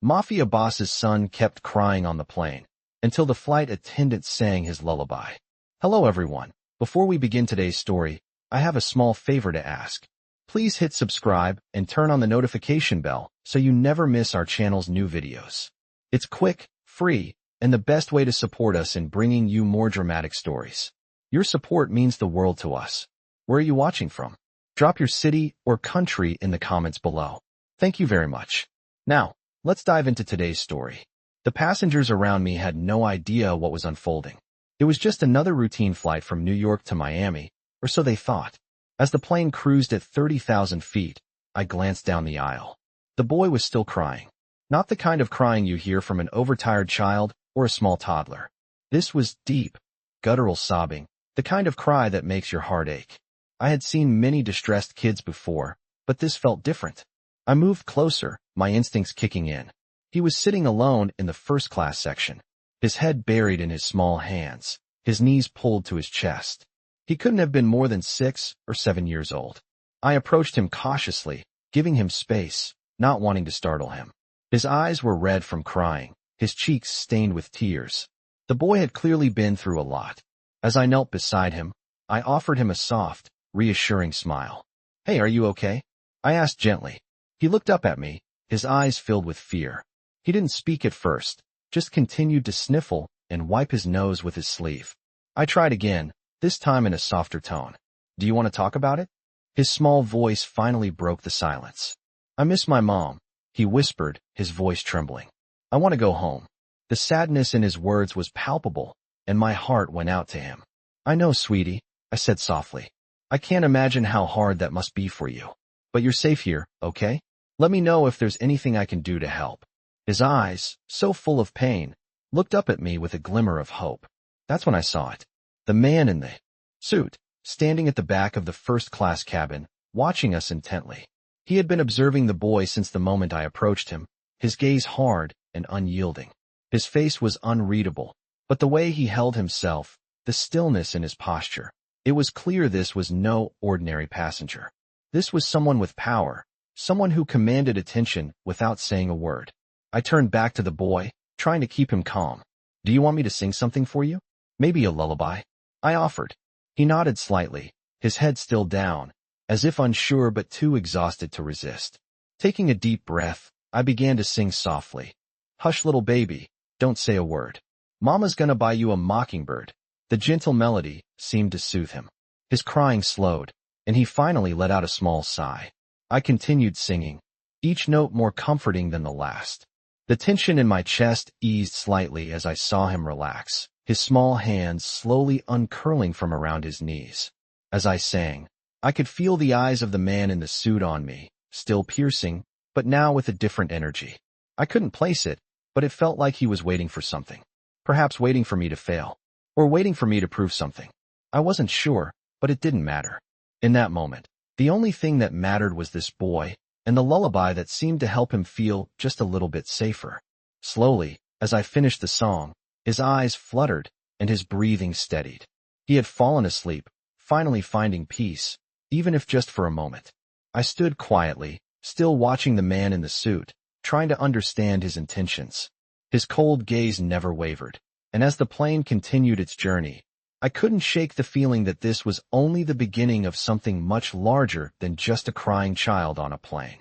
Mafia boss's son kept crying on the plane until the flight attendant sang his lullaby. Hello everyone. Before we begin today's story, I have a small favor to ask. Please hit subscribe and turn on the notification bell so you never miss our channel's new videos. It's quick, free, and the best way to support us in bringing you more dramatic stories. Your support means the world to us. Where are you watching from? Drop your city or country in the comments below. Thank you very much. Now, let's dive into today's story. The passengers around me had no idea what was unfolding. It was just another routine flight from New York to Miami, or so they thought. As the plane cruised at 30,000 feet, I glanced down the aisle. The boy was still crying. Not the kind of crying you hear from an overtired child or a small toddler. This was deep, guttural sobbing, the kind of cry that makes your heart ache. I had seen many distressed kids before, but this felt different. I moved closer, my instincts kicking in. He was sitting alone in the first-class section, his head buried in his small hands, his knees pulled to his chest. He couldn't have been more than 6 or 7 years old. I approached him cautiously, giving him space, not wanting to startle him. His eyes were red from crying, his cheeks stained with tears. The boy had clearly been through a lot. As I knelt beside him, I offered him a soft, reassuring smile. "Hey, are you okay?" I asked gently. He looked up at me, his eyes filled with fear. He didn't speak at first, just continued to sniffle and wipe his nose with his sleeve. I tried again, this time in a softer tone. "Do you want to talk about it?" His small voice finally broke the silence. "I miss my mom," he whispered, his voice trembling. "I want to go home." The sadness in his words was palpable, and my heart went out to him. "I know, sweetie," I said softly. "I can't imagine how hard that must be for you. But you're safe here, okay? Let me know if there's anything I can do to help." His eyes, so full of pain, looked up at me with a glimmer of hope. That's when I saw it. The man in the suit, standing at the back of the first-class cabin, watching us intently. He had been observing the boy since the moment I approached him, his gaze hard and unyielding. His face was unreadable, but the way he held himself, the stillness in his posture, it was clear this was no ordinary passenger. This was someone with power, someone who commanded attention without saying a word. I turned back to the boy, trying to keep him calm. "Do you want me to sing something for you? Maybe a lullaby?" I offered. He nodded slightly, his head still down, as if unsure but too exhausted to resist. Taking a deep breath, I began to sing softly. "Hush, little baby, don't say a word. Mama's gonna buy you a mockingbird." The gentle melody seemed to soothe him. His crying slowed, and he finally let out a small sigh. I continued singing, each note more comforting than the last. The tension in my chest eased slightly as I saw him relax, his small hands slowly uncurling from around his knees. As I sang, I could feel the eyes of the man in the suit on me, still piercing, but now with a different energy. I couldn't place it, but it felt like he was waiting for something. Perhaps waiting for me to fail, or waiting for me to prove something. I wasn't sure, but it didn't matter. In that moment, the only thing that mattered was this boy, and the lullaby that seemed to help him feel just a little bit safer. Slowly, as I finished the song, his eyes fluttered and his breathing steadied. He had fallen asleep, finally finding peace, even if just for a moment. I stood quietly, still watching the man in the suit, trying to understand his intentions. His cold gaze never wavered, and as the plane continued its journey, I couldn't shake the feeling that this was only the beginning of something much larger than just a crying child on a plane.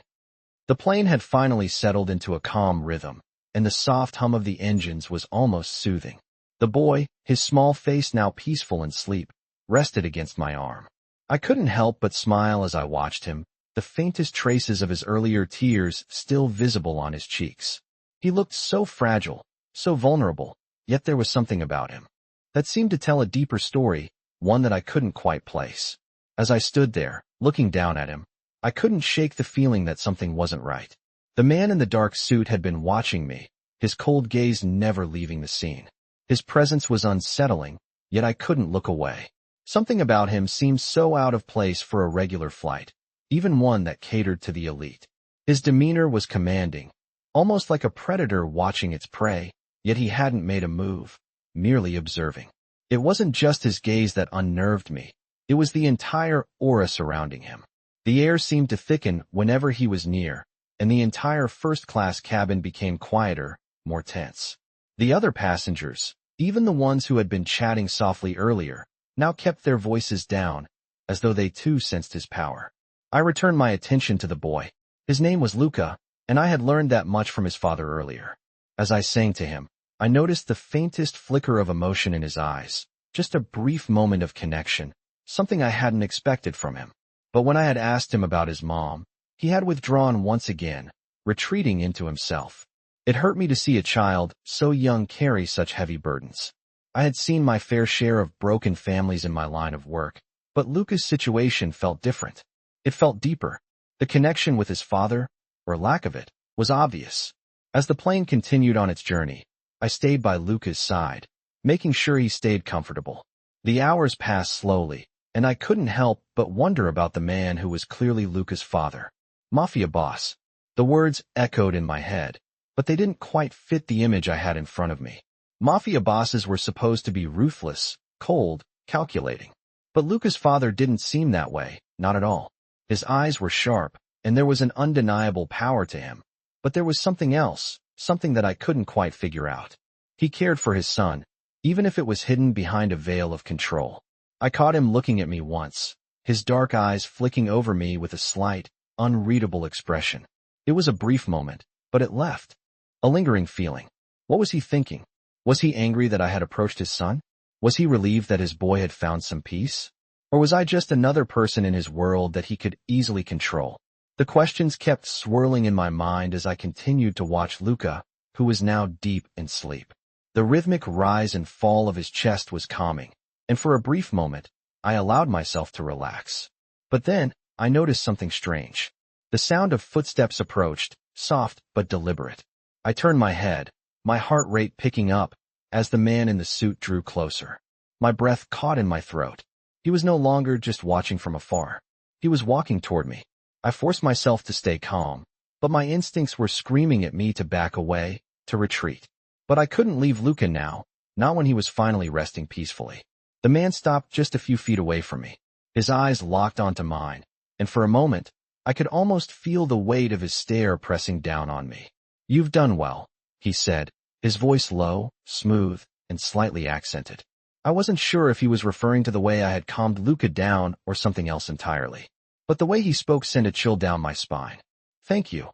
The plane had finally settled into a calm rhythm, and the soft hum of the engines was almost soothing. The boy, his small face now peaceful in sleep, rested against my arm. I couldn't help but smile as I watched him, the faintest traces of his earlier tears still visible on his cheeks. He looked so fragile, so vulnerable, yet there was something about him that seemed to tell a deeper story, one that I couldn't quite place. As I stood there, looking down at him, I couldn't shake the feeling that something wasn't right. The man in the dark suit had been watching me, his cold gaze never leaving the scene. His presence was unsettling, yet I couldn't look away. Something about him seemed so out of place for a regular flight, even one that catered to the elite. His demeanor was commanding, almost like a predator watching its prey, yet he hadn't made a move, merely observing. It wasn't just his gaze that unnerved me. It was the entire aura surrounding him. The air seemed to thicken whenever he was near, and the entire first-class cabin became quieter, more tense. The other passengers, even the ones who had been chatting softly earlier, now kept their voices down, as though they too sensed his power. I returned my attention to the boy. His name was Luca, and I had learned that much from his father earlier. As I sang to him, I noticed the faintest flicker of emotion in his eyes, just a brief moment of connection, something I hadn't expected from him. But when I had asked him about his mom, he had withdrawn once again, retreating into himself. It hurt me to see a child so young carry such heavy burdens. I had seen my fair share of broken families in my line of work, but Luca's situation felt different. It felt deeper. The connection with his father, or lack of it, was obvious. As the plane continued on its journey, I stayed by Luca's side, making sure he stayed comfortable. The hours passed slowly, and I couldn't help but wonder about the man who was clearly Luca's father. Mafia boss. The words echoed in my head, but they didn't quite fit the image I had in front of me. Mafia bosses were supposed to be ruthless, cold, calculating. But Luca's father didn't seem that way, not at all. His eyes were sharp, and there was an undeniable power to him. But there was something else, something that I couldn't quite figure out. He cared for his son, even if it was hidden behind a veil of control. I caught him looking at me once, his dark eyes flicking over me with a slight, unreadable expression. It was a brief moment, but it left a lingering feeling. What was he thinking? Was he angry that I had approached his son? Was he relieved that his boy had found some peace? Or was I just another person in his world that he could easily control? The questions kept swirling in my mind as I continued to watch Luca, who was now deep in sleep. The rhythmic rise and fall of his chest was calming, and for a brief moment, I allowed myself to relax. But then, I noticed something strange. The sound of footsteps approached, soft but deliberate. I turned my head, my heart rate picking up, as the man in the suit drew closer. My breath caught in my throat. He was no longer just watching from afar. He was walking toward me. I forced myself to stay calm, but my instincts were screaming at me to back away, to retreat. But I couldn't leave Luca now, not when he was finally resting peacefully. The man stopped just a few feet away from me. His eyes locked onto mine, and for a moment, I could almost feel the weight of his stare pressing down on me. "You've done well," he said, his voice low, smooth, and slightly accented. I wasn't sure if he was referring to the way I had calmed Luca down or something else entirely. But the way he spoke sent a chill down my spine. "Thank you,"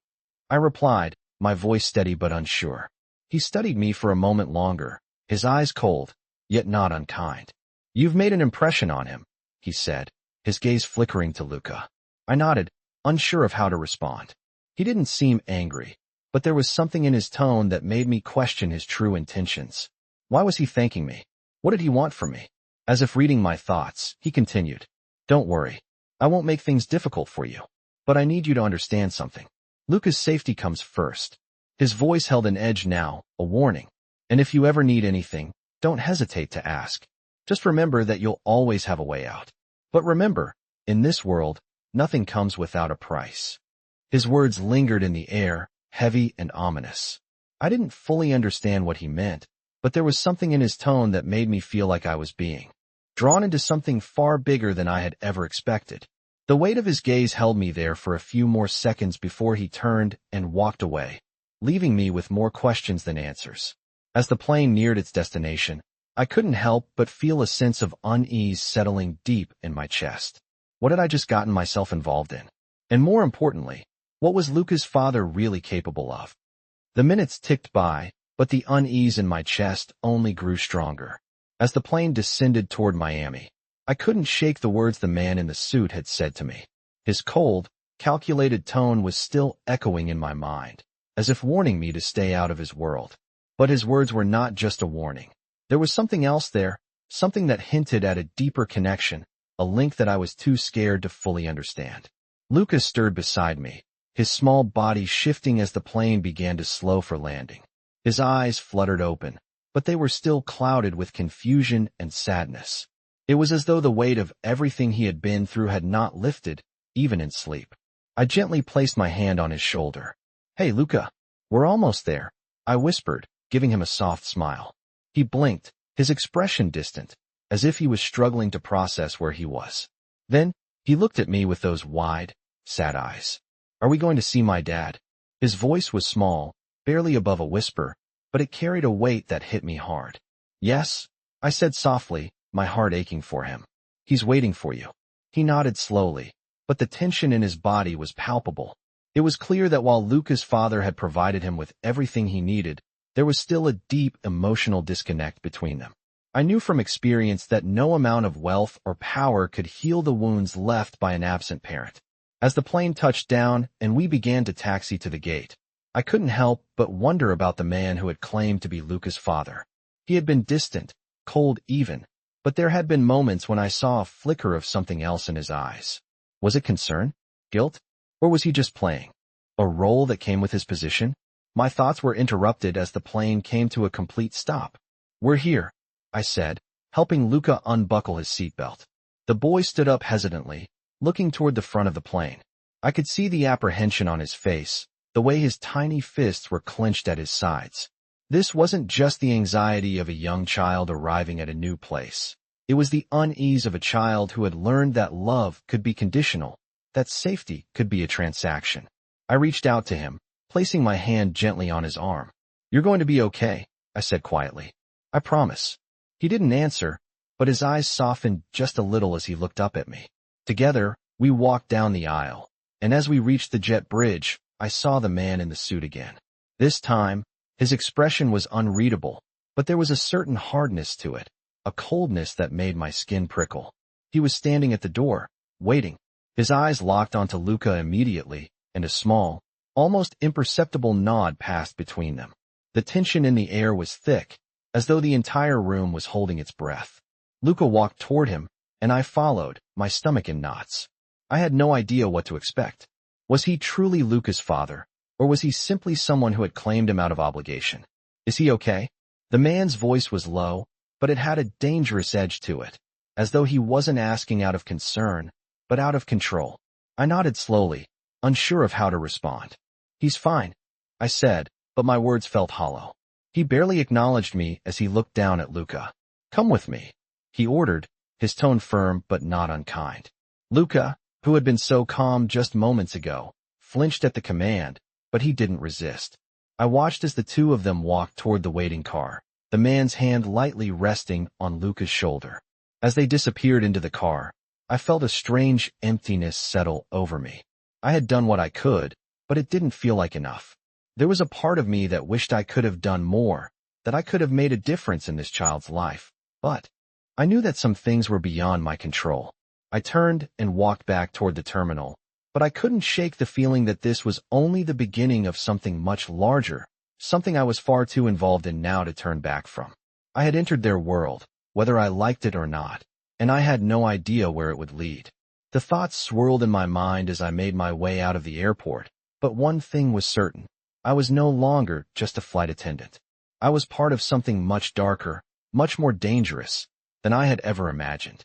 I replied, my voice steady but unsure. He studied me for a moment longer, his eyes cold, yet not unkind. "You've made an impression on him," he said, his gaze flickering to Luca. I nodded, unsure of how to respond. He didn't seem angry, but there was something in his tone that made me question his true intentions. Why was he thanking me? What did he want from me? As if reading my thoughts, he continued, "Don't worry. I won't make things difficult for you. But I need you to understand something. Luca's safety comes first." His voice held an edge now, a warning. "And if you ever need anything, don't hesitate to ask. Just remember that you'll always have a way out. But remember, in this world, nothing comes without a price." His words lingered in the air, heavy and ominous. I didn't fully understand what he meant, but there was something in his tone that made me feel like I was being drawn into something far bigger than I had ever expected. The weight of his gaze held me there for a few more seconds before he turned and walked away, leaving me with more questions than answers. As the plane neared its destination, I couldn't help but feel a sense of unease settling deep in my chest. What had I just gotten myself involved in? And more importantly, what was Luca's father really capable of? The minutes ticked by, but the unease in my chest only grew stronger. As the plane descended toward Miami, I couldn't shake the words the man in the suit had said to me. His cold, calculated tone was still echoing in my mind, as if warning me to stay out of his world. But his words were not just a warning. There was something else there, something that hinted at a deeper connection, a link that I was too scared to fully understand. Luca stirred beside me, his small body shifting as the plane began to slow for landing. His eyes fluttered open, but they were still clouded with confusion and sadness. It was as though the weight of everything he had been through had not lifted, even in sleep. I gently placed my hand on his shoulder. "Hey, Luca, we're almost there," I whispered, giving him a soft smile. He blinked, his expression distant, as if he was struggling to process where he was. Then, he looked at me with those wide, sad eyes. "Are we going to see my dad?" His voice was small, barely above a whisper, but it carried a weight that hit me hard. "Yes," I said softly, my heart aching for him. "He's waiting for you." He nodded slowly, but the tension in his body was palpable. It was clear that while Luca's father had provided him with everything he needed, there was still a deep emotional disconnect between them. I knew from experience that no amount of wealth or power could heal the wounds left by an absent parent. As the plane touched down and we began to taxi to the gate, I couldn't help but wonder about the man who had claimed to be Luca's father. He had been distant, cold even, but there had been moments when I saw a flicker of something else in his eyes. Was it concern? Guilt? Or was he just playing a role that came with his position? My thoughts were interrupted as the plane came to a complete stop. "We're here," I said, helping Luca unbuckle his seatbelt. The boy stood up hesitantly, looking toward the front of the plane. I could see the apprehension on his face, the way his tiny fists were clenched at his sides. This wasn't just the anxiety of a young child arriving at a new place. It was the unease of a child who had learned that love could be conditional, that safety could be a transaction. I reached out to him, placing my hand gently on his arm. "You're going to be okay," I said quietly. "I promise." He didn't answer, but his eyes softened just a little as he looked up at me. Together, we walked down the aisle, and as we reached the jet bridge, I saw the man in the suit again. This time, his expression was unreadable, but there was a certain hardness to it, a coldness that made my skin prickle. He was standing at the door, waiting. His eyes locked onto Luca immediately, and a small, almost imperceptible nod passed between them. The tension in the air was thick, as though the entire room was holding its breath. Luca walked toward him, and I followed, my stomach in knots. I had no idea what to expect. Was he truly Luca's father, or was he simply someone who had claimed him out of obligation? "Is he okay?" The man's voice was low, but it had a dangerous edge to it, as though he wasn't asking out of concern, but out of control. I nodded slowly, unsure of how to respond. "He's fine," I said, but my words felt hollow. He barely acknowledged me as he looked down at Luca. "Come with me," he ordered, his tone firm but not unkind. Luca, who had been so calm just moments ago, flinched at the command, but he didn't resist. I watched as the two of them walked toward the waiting car, the man's hand lightly resting on Luca's shoulder. As they disappeared into the car, I felt a strange emptiness settle over me. I had done what I could, but it didn't feel like enough. There was a part of me that wished I could have done more, that I could have made a difference in this child's life, but I knew that some things were beyond my control. I turned and walked back toward the terminal, but I couldn't shake the feeling that this was only the beginning of something much larger, something I was far too involved in now to turn back from. I had entered their world, whether I liked it or not, and I had no idea where it would lead. The thoughts swirled in my mind as I made my way out of the airport, but one thing was certain. I was no longer just a flight attendant. I was part of something much darker, much more dangerous than I had ever imagined.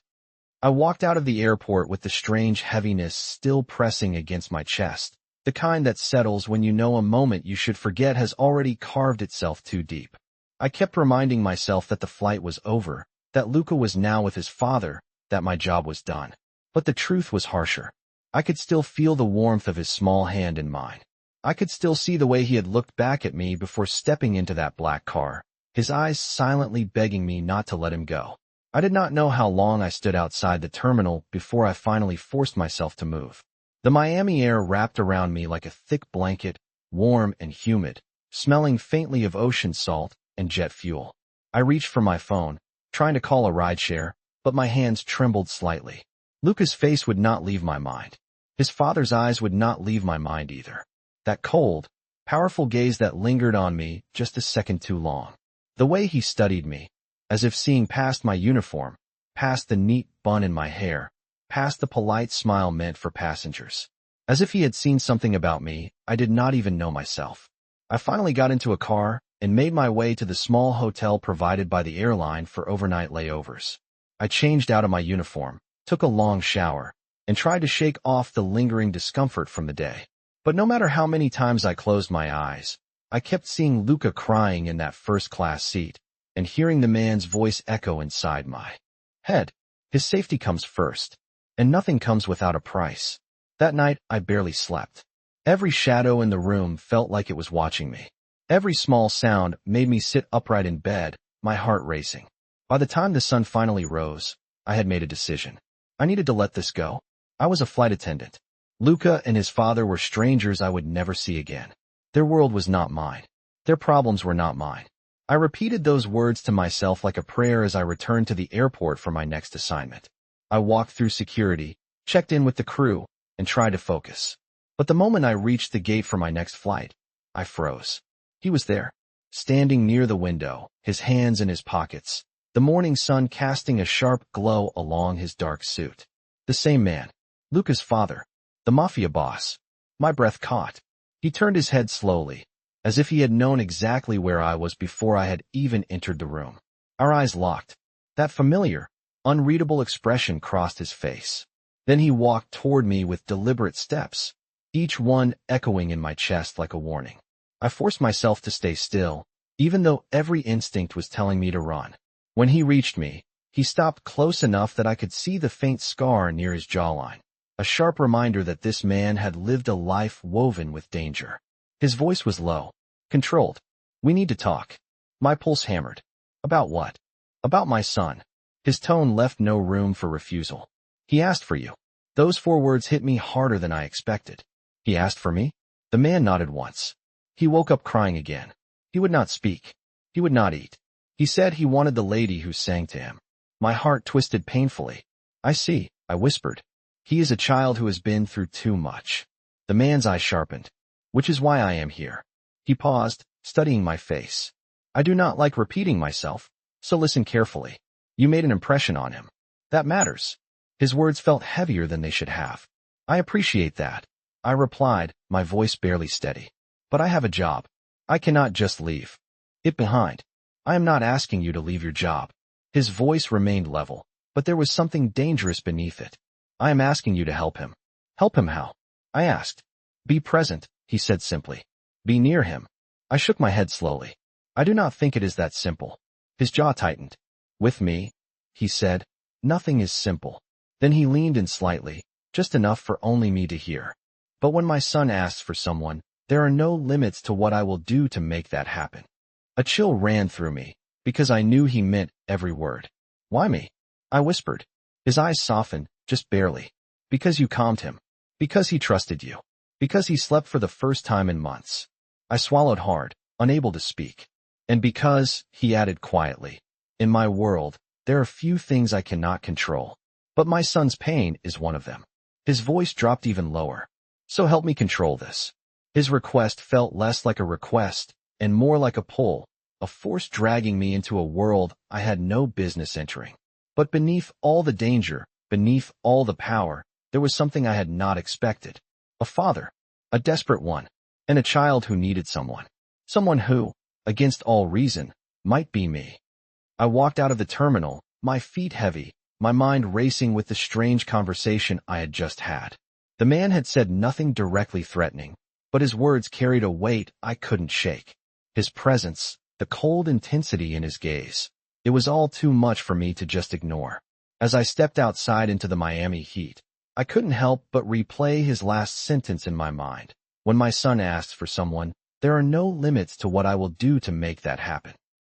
I walked out of the airport with the strange heaviness still pressing against my chest, the kind that settles when you know a moment you should forget has already carved itself too deep. I kept reminding myself that the flight was over, that Luca was now with his father, that my job was done. But the truth was harsher. I could still feel the warmth of his small hand in mine. I could still see the way he had looked back at me before stepping into that black car, his eyes silently begging me not to let him go. I did not know how long I stood outside the terminal before I finally forced myself to move. The Miami air wrapped around me like a thick blanket, warm and humid, smelling faintly of ocean salt and jet fuel. I reached for my phone, trying to call a rideshare, but my hands trembled slightly. Luca's face would not leave my mind. His father's eyes would not leave my mind either. That cold, powerful gaze that lingered on me just a second too long. The way he studied me, as if seeing past my uniform, past the neat bun in my hair, past the polite smile meant for passengers. As if he had seen something about me I did not even know myself. I finally got into a car and made my way to the small hotel provided by the airline for overnight layovers. I changed out of my uniform, took a long shower, and tried to shake off the lingering discomfort from the day. But no matter how many times I closed my eyes, I kept seeing Luca crying in that first-class seat, and hearing the man's voice echo inside my head. His safety comes first, and nothing comes without a price. That night, I barely slept. Every shadow in the room felt like it was watching me. Every small sound made me sit upright in bed, my heart racing. By the time the sun finally rose, I had made a decision. I needed to let this go. I was a flight attendant. Luca and his father were strangers I would never see again. Their world was not mine. Their problems were not mine. I repeated those words to myself like a prayer as I returned to the airport for my next assignment. I walked through security, checked in with the crew, and tried to focus. But the moment I reached the gate for my next flight, I froze. He was there, standing near the window, his hands in his pockets, the morning sun casting a sharp glow along his dark suit. The same man, Luca's father, the Mafia boss. My breath caught. He turned his head slowly, as if he had known exactly where I was before I had even entered the room. Our eyes locked. That familiar, unreadable expression crossed his face. Then he walked toward me with deliberate steps, each one echoing in my chest like a warning. I forced myself to stay still, even though every instinct was telling me to run. When he reached me, he stopped close enough that I could see the faint scar near his jawline, a sharp reminder that this man had lived a life woven with danger. His voice was low, controlled. "We need to talk." My pulse hammered. About what? About my son. His tone left no room for refusal. "He asked for you." Those 4 words hit me harder than I expected. He asked for me? The man nodded once. He woke up crying again. He would not speak. He would not eat. He said he wanted the lady who sang to him. My heart twisted painfully. "I see," I whispered. "He is a child who has been through too much." The man's eye sharpened. "Which is why I am here." He paused, studying my face. "I do not like repeating myself, so listen carefully. You made an impression on him. That matters." His words felt heavier than they should have. "I appreciate that," I replied, my voice barely steady. "But I have a job. I cannot just leave it behind." "I am not asking you to leave your job." His voice remained level, but there was something dangerous beneath it. "I am asking you to help him." "Help him how?" I asked. "Be present," he said simply. "Be near him." I shook my head slowly. "I do not think it is that simple." His jaw tightened. "With me," he said, "nothing is simple." Then he leaned in slightly, just enough for only me to hear. "But when my son asks for someone, there are no limits to what I will do to make that happen." A chill ran through me, because I knew he meant every word. "Why me?" I whispered. His eyes softened, just barely. "Because you calmed him. Because he trusted you. Because he slept for the first time in months." I swallowed hard, unable to speak. "And because," he added quietly, "in my world, there are few things I cannot control. But my son's pain is one of them." His voice dropped even lower. "So help me control this." His request felt less like a request and more like a pull, a force dragging me into a world I had no business entering. But beneath all the danger, beneath all the power, there was something I had not expected. A father, a desperate one, and a child who needed someone. Someone who, against all reason, might be me. I walked out of the terminal, my feet heavy, my mind racing with the strange conversation I had just had. The man had said nothing directly threatening, but his words carried a weight I couldn't shake. His presence, the cold intensity in his gaze. It was all too much for me to just ignore. As I stepped outside into the Miami heat, I couldn't help but replay his last sentence in my mind. "When my son asks for someone, there are no limits to what I will do to make that happen."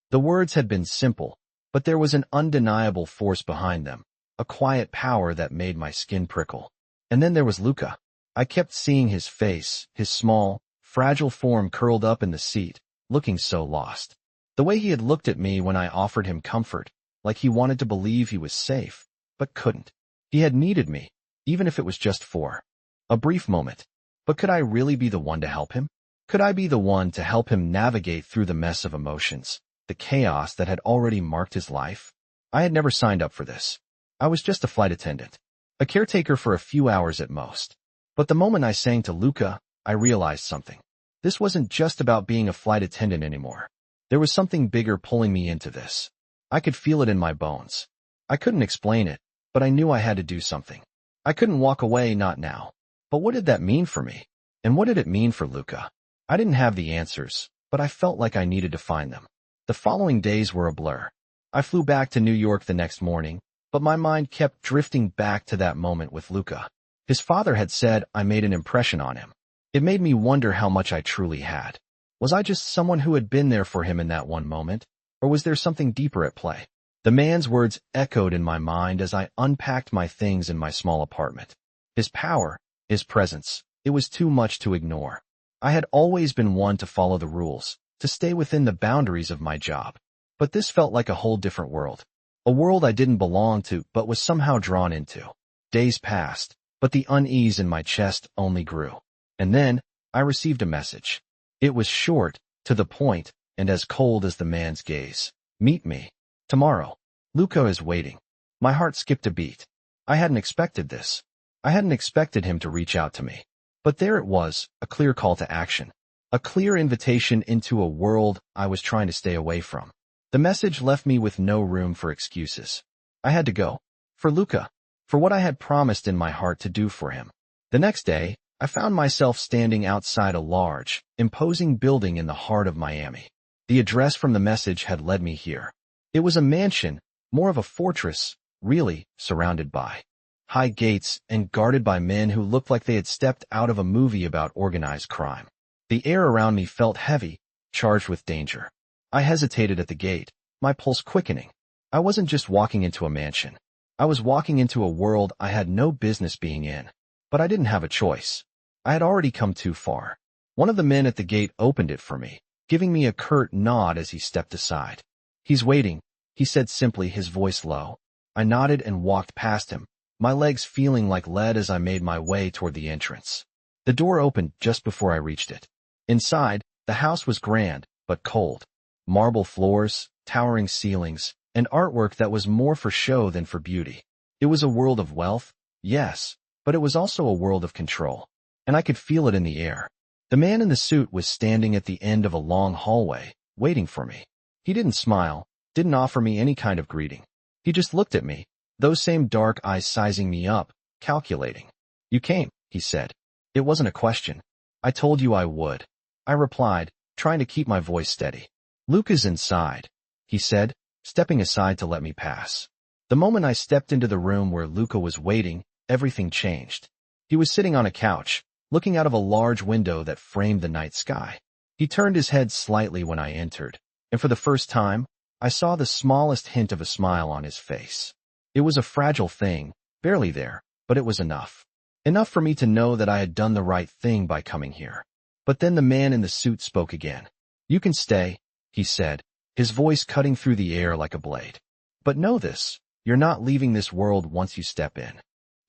The words had been simple, but there was an undeniable force behind them, a quiet power that made my skin prickle. And then there was Luca. I kept seeing his face, his small, fragile form curled up in the seat, looking so lost. The way he had looked at me when I offered him comfort, like he wanted to believe he was safe, but couldn't. He had needed me, even if it was just for a brief moment. But could I really be the one to help him? Could I be the one to help him navigate through the mess of emotions, the chaos that had already marked his life? I had never signed up for this. I was just a flight attendant, a caretaker for a few hours at most. But the moment I sang to Luca, I realized something. This wasn't just about being a flight attendant anymore. There was something bigger pulling me into this. I could feel it in my bones. I couldn't explain it, but I knew I had to do something. I couldn't walk away, not now. But what did that mean for me? And what did it mean for Luca? I didn't have the answers, but I felt like I needed to find them. The following days were a blur. I flew back to New York the next morning, but my mind kept drifting back to that moment with Luca. His father had said I made an impression on him. It made me wonder how much I truly had. Was I just someone who had been there for him in that one moment, or was there something deeper at play? The man's words echoed in my mind as I unpacked my things in my small apartment. His power, his presence, it was too much to ignore. I had always been one to follow the rules, to stay within the boundaries of my job. But this felt like a whole different world. A world I didn't belong to but was somehow drawn into. Days passed, but the unease in my chest only grew. And then, I received a message. It was short, to the point, and as cold as the man's gaze. Meet me. Tomorrow. Luca is waiting. My heart skipped a beat. I hadn't expected this. I hadn't expected him to reach out to me. But there it was, a clear call to action. A clear invitation into a world I was trying to stay away from. The message left me with no room for excuses. I had to go. For Luca. For what I had promised in my heart to do for him. The next day, I found myself standing outside a large, imposing building in the heart of Miami. The address from the message had led me here. It was a mansion, more of a fortress, really, surrounded by high gates and guarded by men who looked like they had stepped out of a movie about organized crime. The air around me felt heavy, charged with danger. I hesitated at the gate, my pulse quickening. I wasn't just walking into a mansion. I was walking into a world I had no business being in. But I didn't have a choice. I had already come too far. One of the men at the gate opened it for me, giving me a curt nod as he stepped aside. He's waiting, he said simply, his voice low. I nodded and walked past him, my legs feeling like lead as I made my way toward the entrance. The door opened just before I reached it. Inside, the house was grand, but cold. Marble floors, towering ceilings, and artwork that was more for show than for beauty. It was a world of wealth, yes, but it was also a world of control. And I could feel it in the air. The man in the suit was standing at the end of a long hallway, waiting for me. He didn't smile, didn't offer me any kind of greeting. He just looked at me, those same dark eyes sizing me up, calculating. You came, he said. It wasn't a question. I told you I would. I replied, trying to keep my voice steady. Luca's inside, he said, stepping aside to let me pass. The moment I stepped into the room where Luca was waiting, everything changed. He was sitting on a couch, looking out of a large window that framed the night sky. He turned his head slightly when I entered, and for the first time, I saw the smallest hint of a smile on his face. It was a fragile thing, barely there, but it was enough. Enough for me to know that I had done the right thing by coming here. But then the man in the suit spoke again. You can stay, he said, his voice cutting through the air like a blade. But know this, you're not leaving this world once you step in.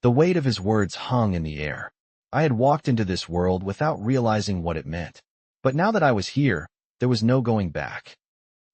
The weight of his words hung in the air. I had walked into this world without realizing what it meant. But now that I was here, there was no going back.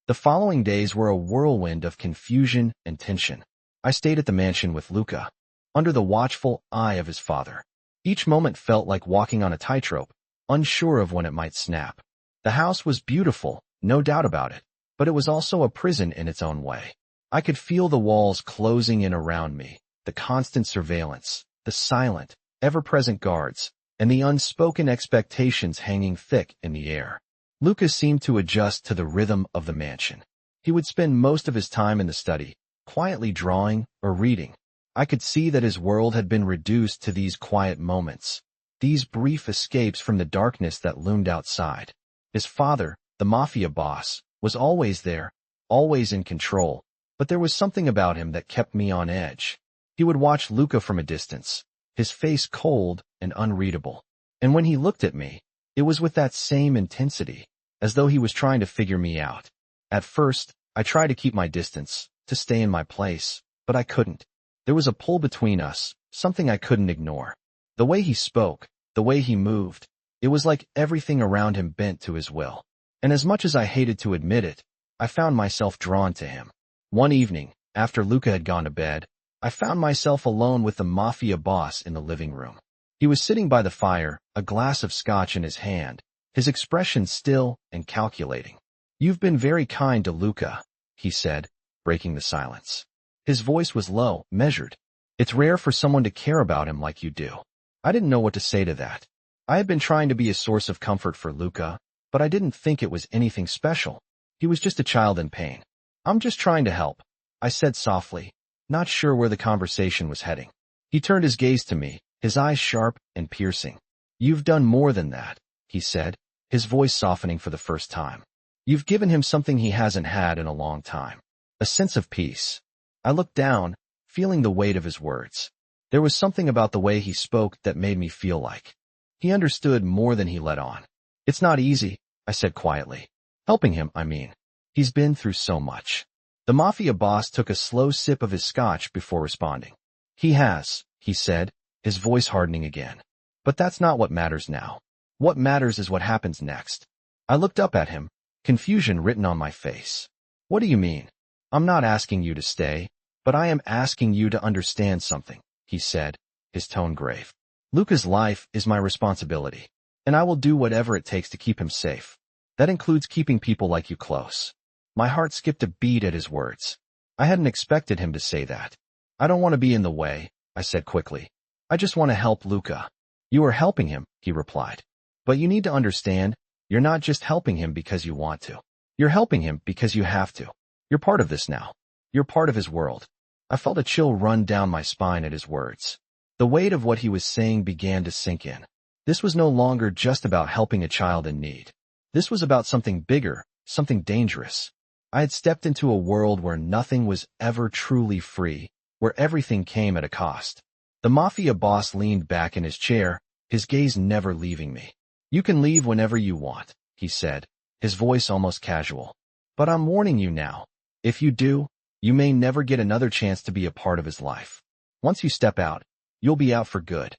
The following days were a whirlwind of confusion and tension. I stayed at the mansion with Luca, under the watchful eye of his father. Each moment felt like walking on a tightrope, unsure of when it might snap. The house was beautiful, no doubt about it, but it was also a prison in its own way. I could feel the walls closing in around me, the constant surveillance, the silent, ever-present guards, and the unspoken expectations hanging thick in the air. Luca seemed to adjust to the rhythm of the mansion. He would spend most of his time in the study, quietly drawing or reading. I could see that his world had been reduced to these quiet moments, these brief escapes from the darkness that loomed outside. His father, the Mafia boss, was always there, always in control, but there was something about him that kept me on edge. He would watch Luca from a distance, his face cold and unreadable. And when he looked at me, it was with that same intensity, as though he was trying to figure me out. At first, I tried to keep my distance, to stay in my place, but I couldn't. There was a pull between us, something I couldn't ignore. The way he spoke, the way he moved, it was like everything around him bent to his will. And as much as I hated to admit it, I found myself drawn to him. One evening, after Luca had gone to bed, I found myself alone with the Mafia boss in the living room. He was sitting by the fire, a glass of scotch in his hand, his expression still and calculating. You've been very kind to Luca, he said, breaking the silence. His voice was low, measured. It's rare for someone to care about him like you do. I didn't know what to say to that. I had been trying to be a source of comfort for Luca, but I didn't think it was anything special. He was just a child in pain. I'm just trying to help, I said softly, not sure where the conversation was heading. He turned his gaze to me, his eyes sharp and piercing. You've done more than that, he said, his voice softening for the first time. You've given him something he hasn't had in a long time. A sense of peace. I looked down, feeling the weight of his words. There was something about the way he spoke that made me feel like he understood more than he let on. It's not easy, I said quietly. Helping him, I mean. He's been through so much. The Mafia boss took a slow sip of his scotch before responding. He has, he said, his voice hardening again. But that's not what matters now. What matters is what happens next. I looked up at him, confusion written on my face. What do you mean? I'm not asking you to stay, but I am asking you to understand something, he said, his tone grave. Luca's life is my responsibility, and I will do whatever it takes to keep him safe. That includes keeping people like you close. My heart skipped a beat at his words. I hadn't expected him to say that. I don't want to be in the way, I said quickly. I just want to help Luca. You are helping him, he replied. But you need to understand, you're not just helping him because you want to. You're helping him because you have to. You're part of this now. You're part of his world. I felt a chill run down my spine at his words. The weight of what he was saying began to sink in. This was no longer just about helping a child in need. This was about something bigger, something dangerous. I had stepped into a world where nothing was ever truly free, where everything came at a cost. The Mafia boss leaned back in his chair, his gaze never leaving me. You can leave whenever you want, he said, his voice almost casual. But I'm warning you now. If you do, you may never get another chance to be a part of his life. Once you step out, you'll be out for good.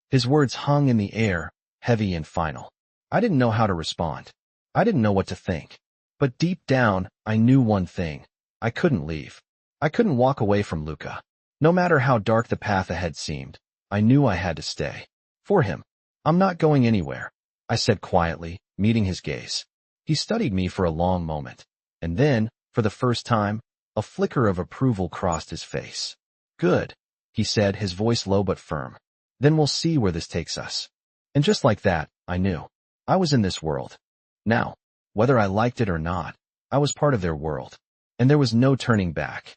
His words hung in the air, heavy and final. I didn't know how to respond. I didn't know what to think. But deep down, I knew one thing. I couldn't leave. I couldn't walk away from Luca. No matter how dark the path ahead seemed, I knew I had to stay. For him. I'm not going anywhere, I said quietly, meeting his gaze. He studied me for a long moment. And then, for the first time, a flicker of approval crossed his face. Good, he said, his voice low but firm. Then we'll see where this takes us. And just like that, I knew. I was in this world. Now, whether I liked it or not, I was part of their world. And there was no turning back.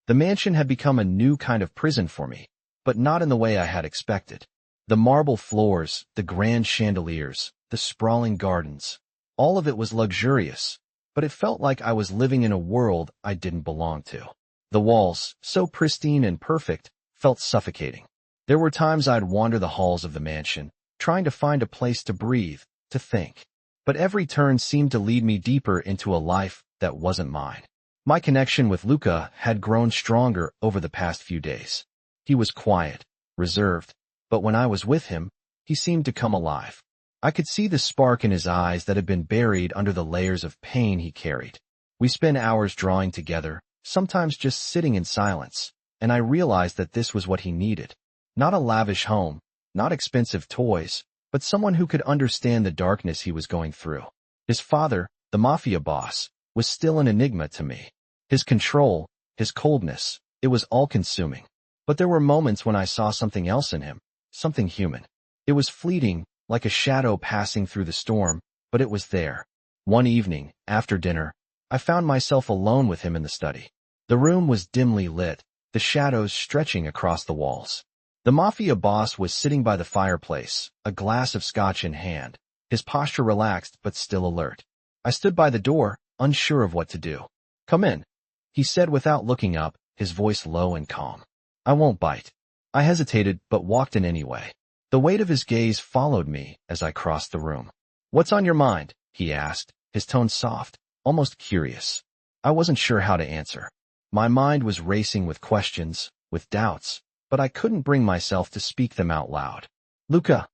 The mansion had become a new kind of prison for me, but not in the way I had expected. The marble floors, the grand chandeliers, the sprawling gardens, all of it was luxurious, but it felt like I was living in a world I didn't belong to. The walls, so pristine and perfect, felt suffocating. There were times I'd wander the halls of the mansion, trying to find a place to breathe, to think. But every turn seemed to lead me deeper into a life that wasn't mine. My connection with Luca had grown stronger over the past few days. He was quiet, reserved, but when I was with him, he seemed to come alive. I could see the spark in his eyes that had been buried under the layers of pain he carried. We spent hours drawing together, sometimes just sitting in silence, and I realized that this was what he needed. Not a lavish home, not expensive toys, but someone who could understand the darkness he was going through. His father, the Mafia boss, was still an enigma to me. His control, his coldness, it was all-consuming. But there were moments when I saw something else in him, something human. It was fleeting, like a shadow passing through the storm, but it was there. One evening, after dinner, I found myself alone with him in the study. The room was dimly lit, the shadows stretching across the walls. The Mafia boss was sitting by the fireplace, a glass of scotch in hand, his posture relaxed but still alert. I stood by the door, unsure of what to do. Come in, he said without looking up, his voice low and calm. I won't bite. I hesitated but walked in anyway. The weight of his gaze followed me as I crossed the room. What's on your mind? He asked, his tone soft, almost curious. I wasn't sure how to answer. My mind was racing with questions, with doubts, but I couldn't bring myself to speak them out loud. Luca,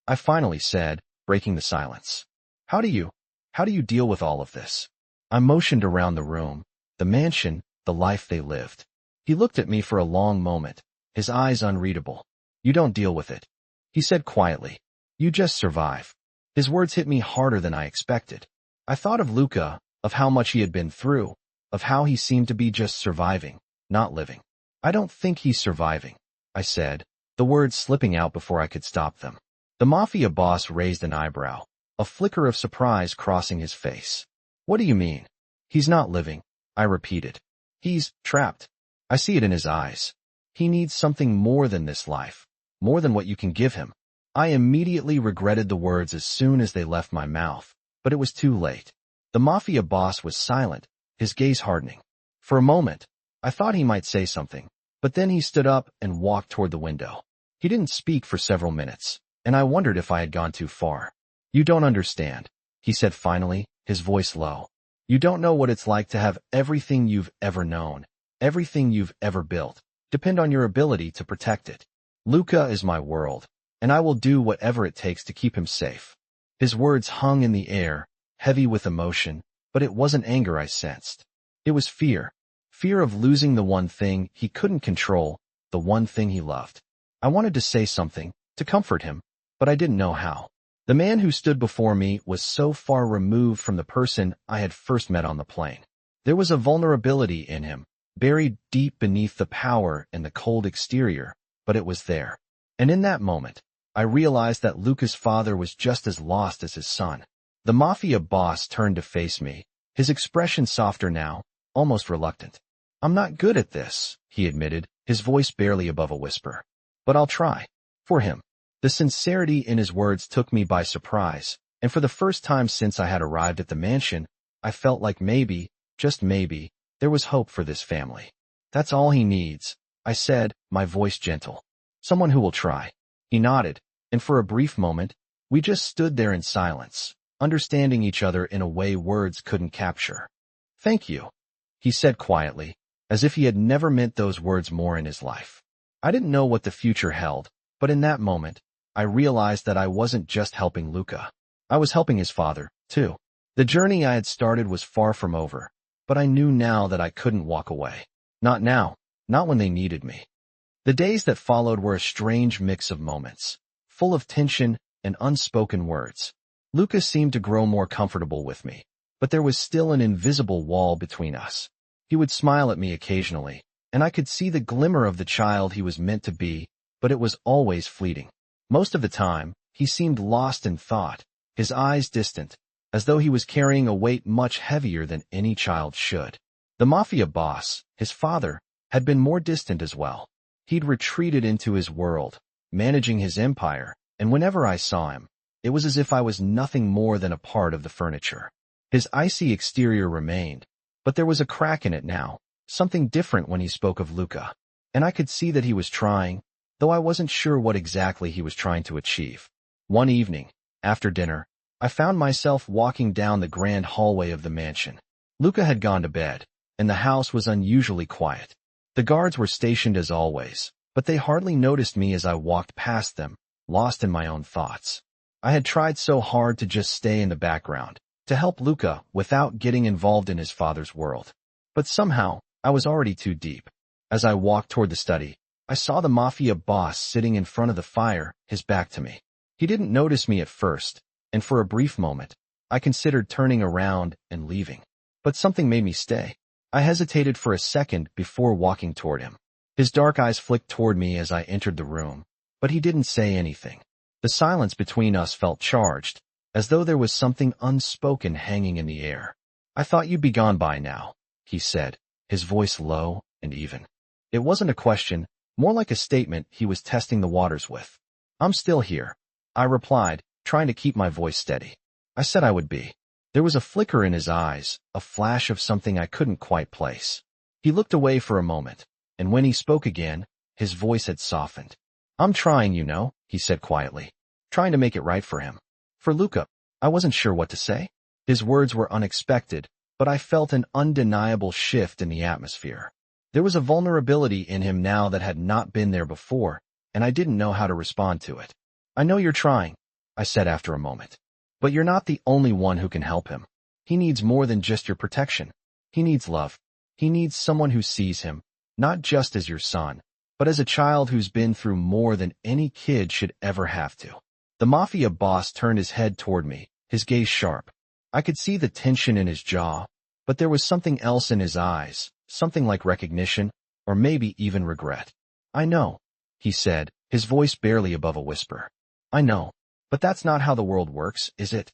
I finally said, breaking the silence. How do you deal with all of this? I motioned around the room, the mansion, the life they lived. He looked at me for a long moment, his eyes unreadable. You don't deal with it, he said quietly. You just survive. His words hit me harder than I expected. I thought of Luca, of how much he had been through, of how he seemed to be just surviving, not living. I don't think he's surviving, I said, the words slipping out before I could stop them. The Mafia boss raised an eyebrow, a flicker of surprise crossing his face. What do you mean? He's not living, I repeated. He's trapped. I see it in his eyes. He needs something more than this life, more than what you can give him. I immediately regretted the words as soon as they left my mouth, but it was too late. The Mafia boss was silent, his gaze hardening. For a moment, I thought he might say something, but then he stood up and walked toward the window. He didn't speak for several minutes, and I wondered if I had gone too far. "You don't understand," he said finally, his voice low. "You don't know what it's like to have everything you've ever known, everything you've ever built, depend on your ability to protect it. Luca is my world, and I will do whatever it takes to keep him safe." His words hung in the air, heavy with emotion, but it wasn't anger I sensed. It was fear. Fear of losing the one thing he couldn't control, the one thing he loved. I wanted to say something, to comfort him, but I didn't know how. The man who stood before me was so far removed from the person I had first met on the plane. There was a vulnerability in him, buried deep beneath the power and the cold exterior, but it was there. And in that moment, I realized that Luca's father was just as lost as his son. The Mafia boss turned to face me, his expression softer now, almost reluctant. "I'm not good at this," he admitted, his voice barely above a whisper. "But I'll try. For him." The sincerity in his words took me by surprise, and for the first time since I had arrived at the mansion, I felt like maybe, just maybe, there was hope for this family. "That's all he needs," I said, my voice gentle. "Someone who will try." He nodded, and for a brief moment, we just stood there in silence, understanding each other in a way words couldn't capture. "Thank you," he said quietly, as if he had never meant those words more in his life. I didn't know what the future held, but in that moment, I realized that I wasn't just helping Luca. I was helping his father, too. The journey I had started was far from over, but I knew now that I couldn't walk away. Not now, not when they needed me. The days that followed were a strange mix of moments, full of tension and unspoken words. Luca seemed to grow more comfortable with me, but there was still an invisible wall between us. He would smile at me occasionally, and I could see the glimmer of the child he was meant to be, but it was always fleeting. Most of the time, he seemed lost in thought, his eyes distant, as though he was carrying a weight much heavier than any child should. The Mafia boss, his father, had been more distant as well. He'd retreated into his world, managing his empire, and whenever I saw him, it was as if I was nothing more than a part of the furniture. His icy exterior remained, but there was a crack in it now, something different when he spoke of Luca. And I could see that he was trying, though I wasn't sure what exactly he was trying to achieve. One evening, after dinner, I found myself walking down the grand hallway of the mansion. Luca had gone to bed, and the house was unusually quiet. The guards were stationed as always, but they hardly noticed me as I walked past them, lost in my own thoughts. I had tried so hard to just stay in the background, to help Luca without getting involved in his father's world. But somehow, I was already too deep. As I walked toward the study, I saw the Mafia boss sitting in front of the fire, his back to me. He didn't notice me at first, and for a brief moment, I considered turning around and leaving. But something made me stay. I hesitated for a second before walking toward him. His dark eyes flicked toward me as I entered the room, but he didn't say anything. The silence between us felt charged, as though there was something unspoken hanging in the air. "I thought you'd be gone by now," he said, his voice low and even. It wasn't a question, more like a statement he was testing the waters with. "I'm still here," I replied, trying to keep my voice steady. "I said I would be." There was a flicker in his eyes, a flash of something I couldn't quite place. He looked away for a moment, and when he spoke again, his voice had softened. "I'm trying, you know," he said quietly, trying to make it right for him. For Luca, I wasn't sure what to say. His words were unexpected, but I felt an undeniable shift in the atmosphere. There was a vulnerability in him now that had not been there before, and I didn't know how to respond to it. "I know you're trying," I said after a moment. "But you're not the only one who can help him. He needs more than just your protection. He needs love. He needs someone who sees him, not just as your son, but as a child who's been through more than any kid should ever have to." The Mafia boss turned his head toward me, his gaze sharp. I could see the tension in his jaw, but there was something else in his eyes, something like recognition, or maybe even regret. "I know," he said, his voice barely above a whisper. "I know, but that's not how the world works, is it?"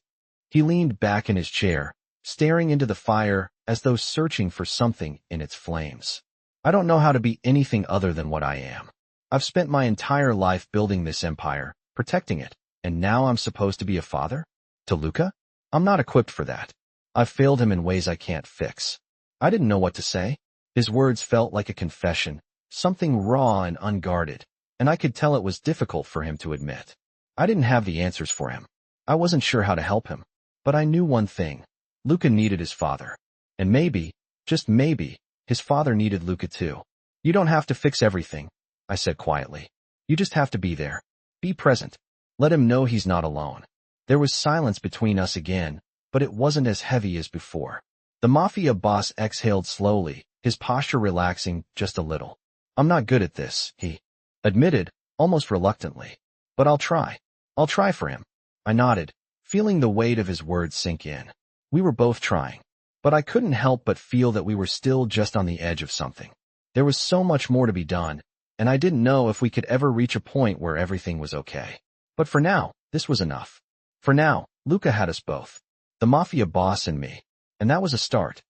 He leaned back in his chair, staring into the fire as though searching for something in its flames. "I don't know how to be anything other than what I am. I've spent my entire life building this empire, protecting it, and now I'm supposed to be a father? To Luca? I'm not equipped for that. I've failed him in ways I can't fix. I didn't know what to say. His words felt like a confession, something raw and unguarded, and I could tell it was difficult for him to admit. I didn't have the answers for him. I wasn't sure how to help him. But I knew one thing. Luca needed his father. And maybe, just maybe, his father needed Luca too. You don't have to fix everything, I said quietly. You just have to be there. Be present. Let him know he's not alone. There was silence between us again, but it wasn't as heavy as before. The Mafia boss exhaled slowly, his posture relaxing just a little. I'm not good at this, he admitted, almost reluctantly. But I'll try. I'll try for him. I nodded, feeling the weight of his words sink in. We were both trying. But I couldn't help but feel that we were still just on the edge of something. There was so much more to be done, and I didn't know if we could ever reach a point where everything was okay. But for now, this was enough. For now, Luca had us both. The Mafia boss and me. And that was a start.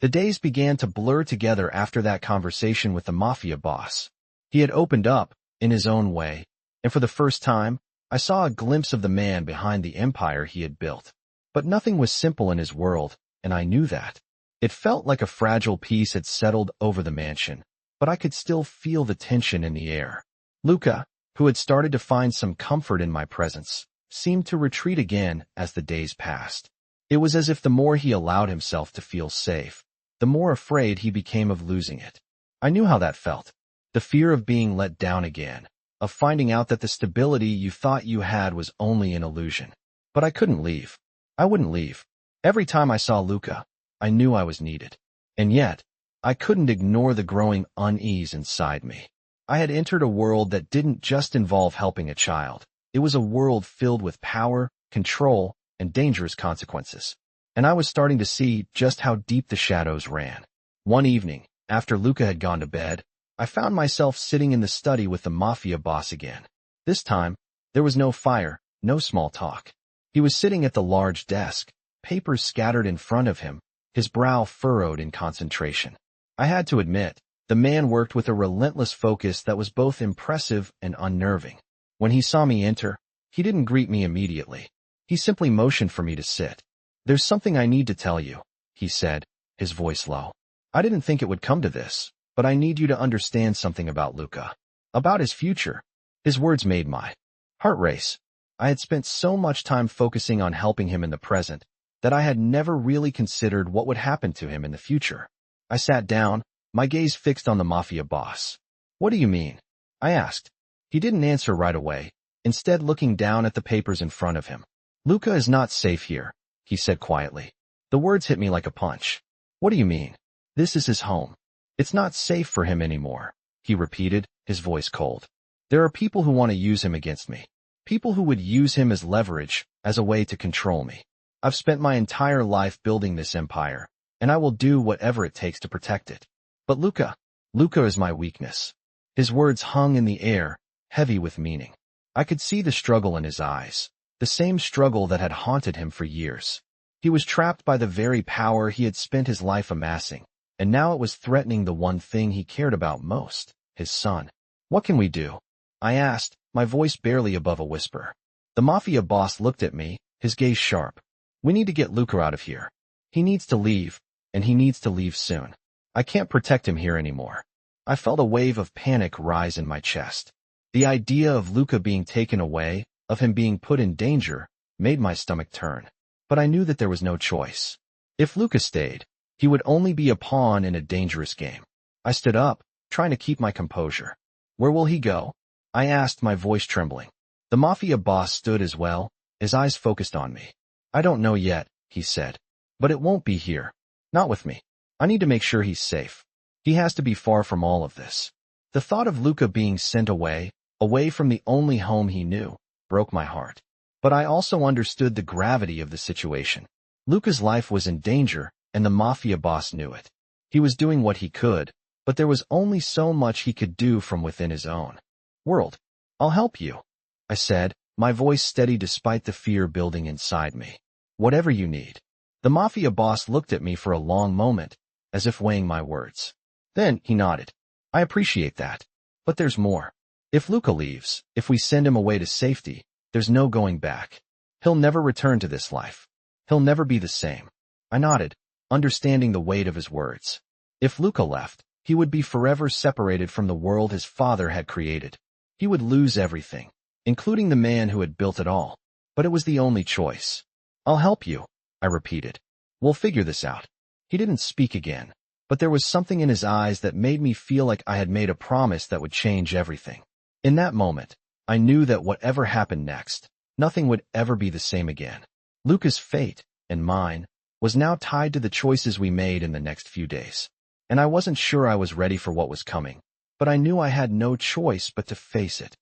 The days began to blur together after that conversation with the Mafia boss. He had opened up, in his own way, and for the first time, I saw a glimpse of the man behind the empire he had built. But nothing was simple in his world, and I knew that. It felt like a fragile peace had settled over the mansion, but I could still feel the tension in the air. Luca, who had started to find some comfort in my presence, seemed to retreat again as the days passed. It was as if the more he allowed himself to feel safe, the more afraid he became of losing it. I knew how that felt. The fear of being let down again, of finding out that the stability you thought you had was only an illusion. But I couldn't leave. I wouldn't leave. Every time I saw Luca, I knew I was needed. And yet, I couldn't ignore the growing unease inside me. I had entered a world that didn't just involve helping a child. It was a world filled with power, control, and dangerous consequences. And I was starting to see just how deep the shadows ran. One evening, after Luca had gone to bed, I found myself sitting in the study with the Mafia boss again. This time, there was no fire, no small talk. He was sitting at the large desk, papers scattered in front of him, his brow furrowed in concentration. I had to admit, the man worked with a relentless focus that was both impressive and unnerving. When he saw me enter, he didn't greet me immediately. He simply motioned for me to sit. There's something I need to tell you, he said, his voice low. I didn't think it would come to this, but I need you to understand something about Luca. About his future. His words made my heart race. I had spent so much time focusing on helping him in the present that I had never really considered what would happen to him in the future. I sat down, my gaze fixed on the Mafia boss. What do you mean? I asked. He didn't answer right away, instead looking down at the papers in front of him. Luca is not safe here, he said quietly. The words hit me like a punch. What do you mean? This is his home. It's not safe for him anymore, he repeated, his voice cold. There are people who want to use him against me. People who would use him as leverage, as a way to control me. I've spent my entire life building this empire, and I will do whatever it takes to protect it. But Luca is my weakness. His words hung in the air, heavy with meaning. I could see the struggle in his eyes, the same struggle that had haunted him for years. He was trapped by the very power he had spent his life amassing, and now it was threatening the one thing he cared about most, his son. What can we do? I asked, my voice barely above a whisper. The Mafia boss looked at me, his gaze sharp. We need to get Luca out of here. He needs to leave, and he needs to leave soon. I can't protect him here anymore. I felt a wave of panic rise in my chest. The idea of Luca being taken away, of him being put in danger, made my stomach turn. But I knew that there was no choice. If Luca stayed, he would only be a pawn in a dangerous game. I stood up, trying to keep my composure. Where will he go? I asked, my voice trembling. The Mafia boss stood as well, his eyes focused on me. I don't know yet, he said. But it won't be here. Not with me. I need to make sure he's safe. He has to be far from all of this. The thought of Luca being sent away from the only home he knew, broke my heart. But I also understood the gravity of the situation. Luca's life was in danger, and the Mafia boss knew it. He was doing what he could, but there was only so much he could do from within his own world. I'll help you, I said, my voice steady despite the fear building inside me. Whatever you need. The Mafia boss looked at me for a long moment, as if weighing my words. Then he nodded. I appreciate that. But there's more. If Luca leaves, if we send him away to safety, there's no going back. He'll never return to this life. He'll never be the same. I nodded, understanding the weight of his words. If Luca left, he would be forever separated from the world his father had created. He would lose everything, including the man who had built it all. But it was the only choice. I'll help you, I repeated. We'll figure this out. He didn't speak again, but there was something in his eyes that made me feel like I had made a promise that would change everything. In that moment, I knew that whatever happened next, nothing would ever be the same again. Luca's fate, and mine, was now tied to the choices we made in the next few days. And I wasn't sure I was ready for what was coming, but I knew I had no choice but to face it.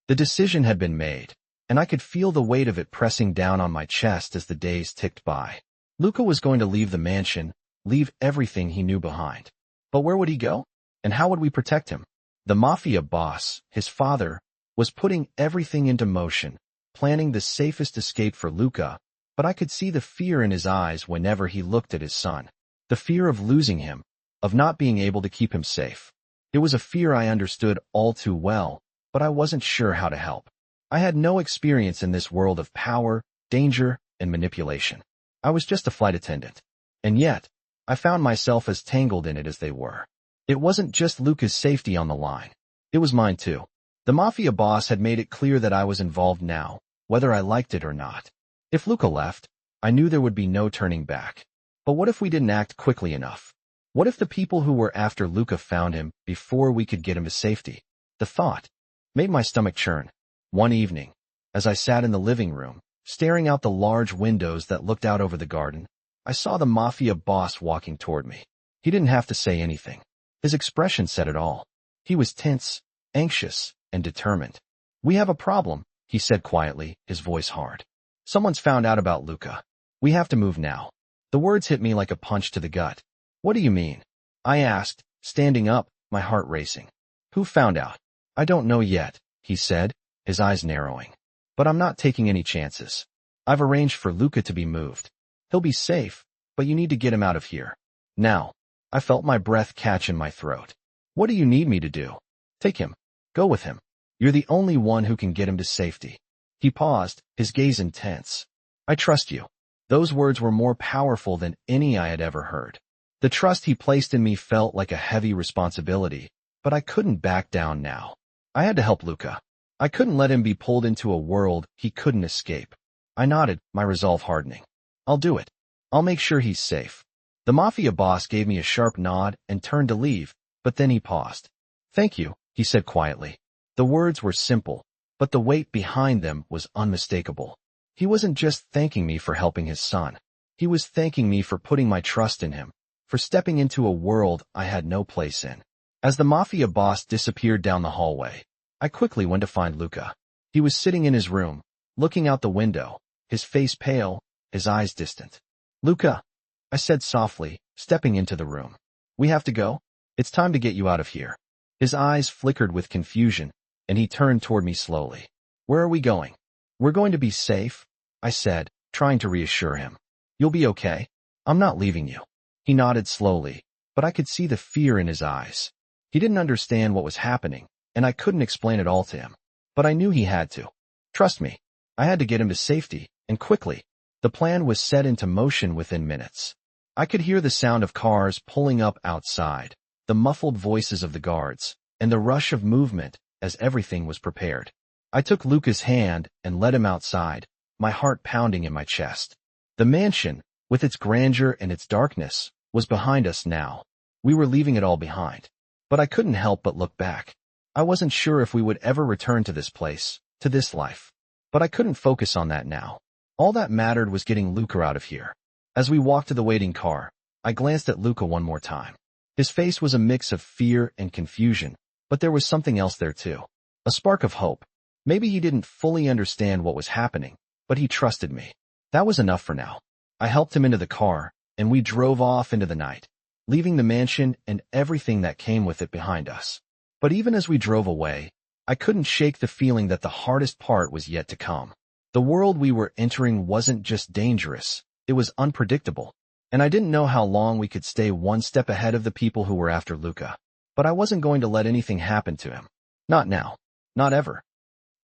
The decision had been made, and I could feel the weight of it pressing down on my chest as the days ticked by. Luca was going to leave the mansion, leave everything he knew behind. But where would he go? And how would we protect him? The Mafia boss, his father, was putting everything into motion, planning the safest escape for Luca, but I could see the fear in his eyes whenever he looked at his son. The fear of losing him, of not being able to keep him safe. It was a fear I understood all too well, but I wasn't sure how to help. I had no experience in this world of power, danger, and manipulation. I was just a flight attendant. And yet, I found myself as tangled in it as they were. It wasn't just Luca's safety on the line. It was mine too. The Mafia boss had made it clear that I was involved now, whether I liked it or not. If Luca left, I knew there would be no turning back. But what if we didn't act quickly enough? What if the people who were after Luca found him before we could get him to safety? The thought made my stomach churn. One evening, as I sat in the living room, staring out the large windows that looked out over the garden, I saw the Mafia boss walking toward me. He didn't have to say anything. His expression said it all. He was tense, anxious, and determined. "We have a problem," he said quietly, his voice hard. "Someone's found out about Luca. We have to move now." The words hit me like a punch to the gut. "What do you mean?" I asked, standing up, my heart racing. "Who found out?" "I don't know yet," he said, his eyes narrowing. "But I'm not taking any chances. I've arranged for Luca to be moved. He'll be safe, but you need to get him out of here. Now." I felt my breath catch in my throat. "What do you need me to do?" "Take him. Go with him. You're the only one who can get him to safety." He paused, his gaze intense. "I trust you." Those words were more powerful than any I had ever heard. The trust he placed in me felt like a heavy responsibility, but I couldn't back down now. I had to help Luca. I couldn't let him be pulled into a world he couldn't escape. I nodded, my resolve hardening. "I'll do it. I'll make sure he's safe." The Mafia boss gave me a sharp nod and turned to leave, but then he paused. "Thank you," he said quietly. The words were simple, but the weight behind them was unmistakable. He wasn't just thanking me for helping his son. He was thanking me for putting my trust in him, for stepping into a world I had no place in. As the Mafia boss disappeared down the hallway, I quickly went to find Luca. He was sitting in his room, looking out the window, his face pale, his eyes distant. "Luca," I said softly, stepping into the room. "We have to go. It's time to get you out of here." His eyes flickered with confusion, and he turned toward me slowly. "Where are we going?" "We're going to be safe," I said, trying to reassure him. "You'll be okay. I'm not leaving you." He nodded slowly, but I could see the fear in his eyes. He didn't understand what was happening, and I couldn't explain it all to him. But I knew he had to. Trust me, I had to get him to safety, and quickly. The plan was set into motion within minutes. I could hear the sound of cars pulling up outside, the muffled voices of the guards, and the rush of movement as everything was prepared. I took Luca's hand and led him outside, my heart pounding in my chest. The mansion, with its grandeur and its darkness, was behind us now. We were leaving it all behind. But I couldn't help but look back. I wasn't sure if we would ever return to this place, to this life. But I couldn't focus on that now. All that mattered was getting Luca out of here. As we walked to the waiting car, I glanced at Luca one more time. His face was a mix of fear and confusion, but there was something else there too. A spark of hope. Maybe he didn't fully understand what was happening, but he trusted me. That was enough for now. I helped him into the car, and we drove off into the night, leaving the mansion and everything that came with it behind us. But even as we drove away, I couldn't shake the feeling that the hardest part was yet to come. The world we were entering wasn't just dangerous, it was unpredictable, and I didn't know how long we could stay one step ahead of the people who were after Luca. But I wasn't going to let anything happen to him. Not now. Not ever.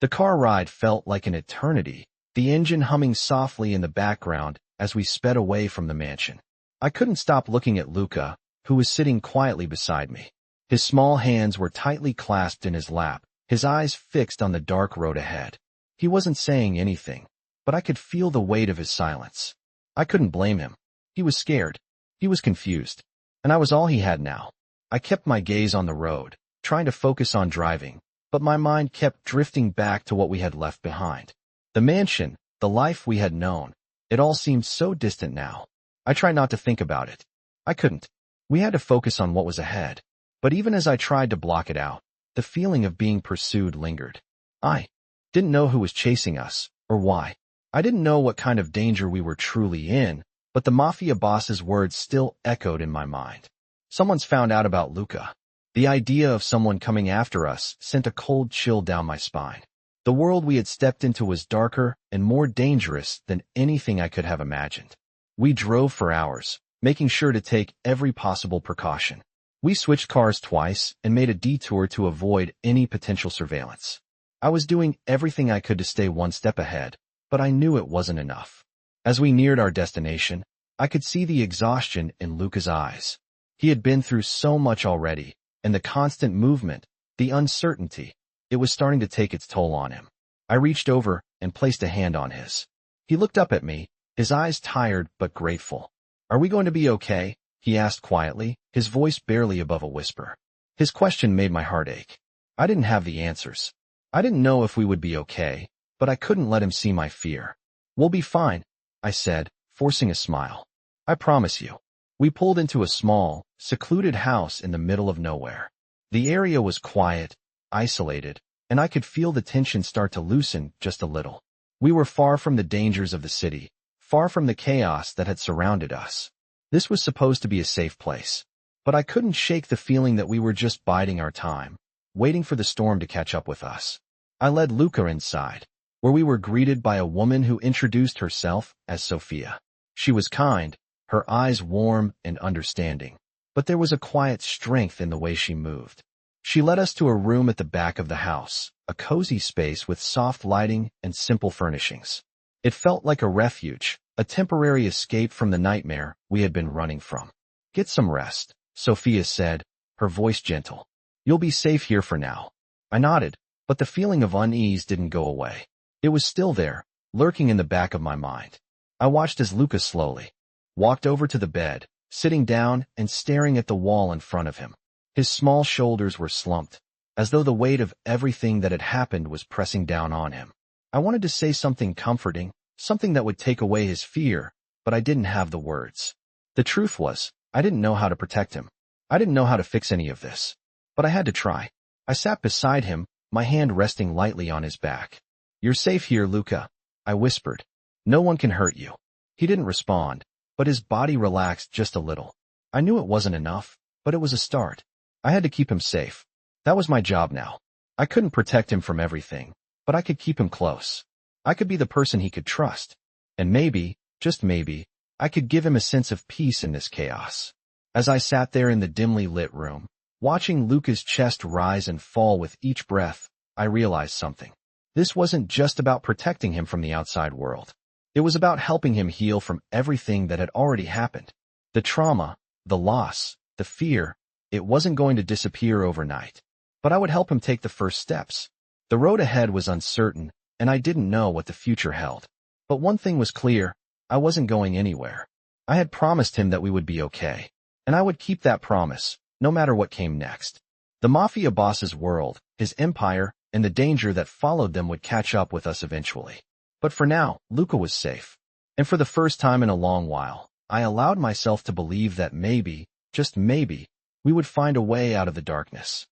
The car ride felt like an eternity, the engine humming softly in the background as we sped away from the mansion. I couldn't stop looking at Luca, who was sitting quietly beside me. His small hands were tightly clasped in his lap, his eyes fixed on the dark road ahead. He wasn't saying anything, but I could feel the weight of his silence. I couldn't blame him. He was scared. He was confused. And I was all he had now. I kept my gaze on the road, trying to focus on driving, but my mind kept drifting back to what we had left behind. The mansion, the life we had known, it all seemed so distant now. I tried not to think about it. I couldn't. We had to focus on what was ahead. But even as I tried to block it out, the feeling of being pursued lingered. I didn't know who was chasing us, or why. I didn't know what kind of danger we were truly in, but the Mafia boss's words still echoed in my mind. Someone's found out about Luca. The idea of someone coming after us sent a cold chill down my spine. The world we had stepped into was darker and more dangerous than anything I could have imagined. We drove for hours, making sure to take every possible precaution. We switched cars twice and made a detour to avoid any potential surveillance. I was doing everything I could to stay one step ahead, but I knew it wasn't enough. As we neared our destination, I could see the exhaustion in Luca's eyes. He had been through so much already, and the constant movement, the uncertainty, it was starting to take its toll on him. I reached over and placed a hand on his. He looked up at me, his eyes tired but grateful. "Are we going to be okay?" he asked quietly, his voice barely above a whisper. His question made my heart ache. I didn't have the answers. I didn't know if we would be okay, but I couldn't let him see my fear. "We'll be fine," I said, forcing a smile. "I promise you." We pulled into a small, secluded house in the middle of nowhere. The area was quiet, isolated, and I could feel the tension start to loosen just a little. We were far from the dangers of the city, far from the chaos that had surrounded us. This was supposed to be a safe place, but I couldn't shake the feeling that we were just biding our time, waiting for the storm to catch up with us. I led Luca inside, where we were greeted by a woman who introduced herself as Sophia. She was kind, her eyes warm and understanding, but there was a quiet strength in the way she moved. She led us to a room at the back of the house, a cozy space with soft lighting and simple furnishings. It felt like a refuge, a temporary escape from the nightmare we had been running from. "Get some rest," Sophia said, her voice gentle. "You'll be safe here for now." I nodded, but the feeling of unease didn't go away. It was still there, lurking in the back of my mind. I watched as Luca slowly walked over to the bed, sitting down and staring at the wall in front of him. His small shoulders were slumped, as though the weight of everything that had happened was pressing down on him. I wanted to say something comforting, something that would take away his fear, but I didn't have the words. The truth was, I didn't know how to protect him. I didn't know how to fix any of this, but I had to try. I sat beside him, my hand resting lightly on his back. "You're safe here, Luca," I whispered. "No one can hurt you." He didn't respond, but his body relaxed just a little. I knew it wasn't enough, but it was a start. I had to keep him safe. That was my job now. I couldn't protect him from everything, but I could keep him close. I could be the person he could trust. And maybe, just maybe, I could give him a sense of peace in this chaos. As I sat there in the dimly lit room, watching Luca's chest rise and fall with each breath, I realized something. This wasn't just about protecting him from the outside world. It was about helping him heal from everything that had already happened. The trauma, the loss, the fear, it wasn't going to disappear overnight. But I would help him take the first steps. The road ahead was uncertain, and I didn't know what the future held. But one thing was clear, I wasn't going anywhere. I had promised him that we would be okay, and I would keep that promise, no matter what came next. The Mafia boss's world, his empire, and the danger that followed them would catch up with us eventually. But for now, Luca was safe. And for the first time in a long while, I allowed myself to believe that maybe, just maybe, we would find a way out of the darkness.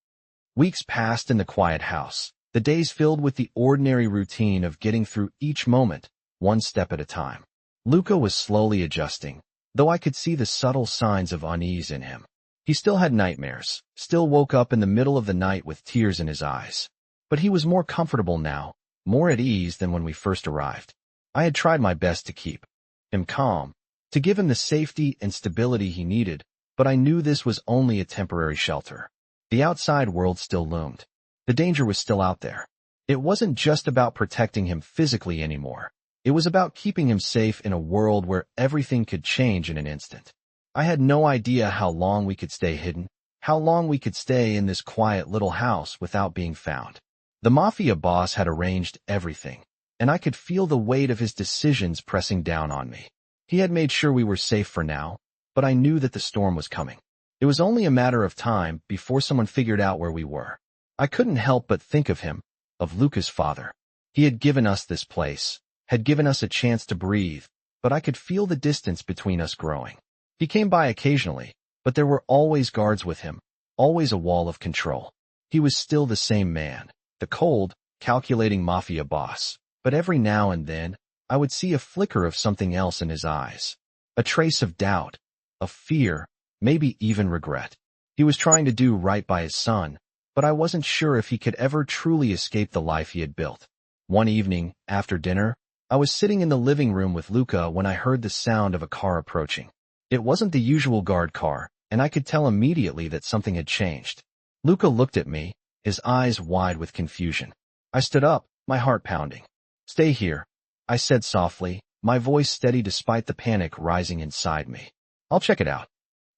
Weeks passed in the quiet house, the days filled with the ordinary routine of getting through each moment, one step at a time. Luca was slowly adjusting, though I could see the subtle signs of unease in him. He still had nightmares, still woke up in the middle of the night with tears in his eyes. But he was more comfortable now, more at ease than when we first arrived. I had tried my best to keep him calm, to give him the safety and stability he needed, but I knew this was only a temporary shelter. The outside world still loomed. The danger was still out there. It wasn't just about protecting him physically anymore. It was about keeping him safe in a world where everything could change in an instant. I had no idea how long we could stay hidden, how long we could stay in this quiet little house without being found. The Mafia boss had arranged everything, and I could feel the weight of his decisions pressing down on me. He had made sure we were safe for now, but I knew that the storm was coming. It was only a matter of time before someone figured out where we were. I couldn't help but think of him, of Luca's father. He had given us this place, had given us a chance to breathe, but I could feel the distance between us growing. He came by occasionally, but there were always guards with him, always a wall of control. He was still the same man, the cold, calculating Mafia boss, but every now and then, I would see a flicker of something else in his eyes. A trace of doubt, of fear, maybe even regret. He was trying to do right by his son, but I wasn't sure if he could ever truly escape the life he had built. One evening, after dinner, I was sitting in the living room with Luca when I heard the sound of a car approaching. It wasn't the usual guard car, and I could tell immediately that something had changed. Luca looked at me, his eyes wide with confusion. I stood up, my heart pounding. "Stay here," I said softly, my voice steady despite the panic rising inside me. "I'll check it out."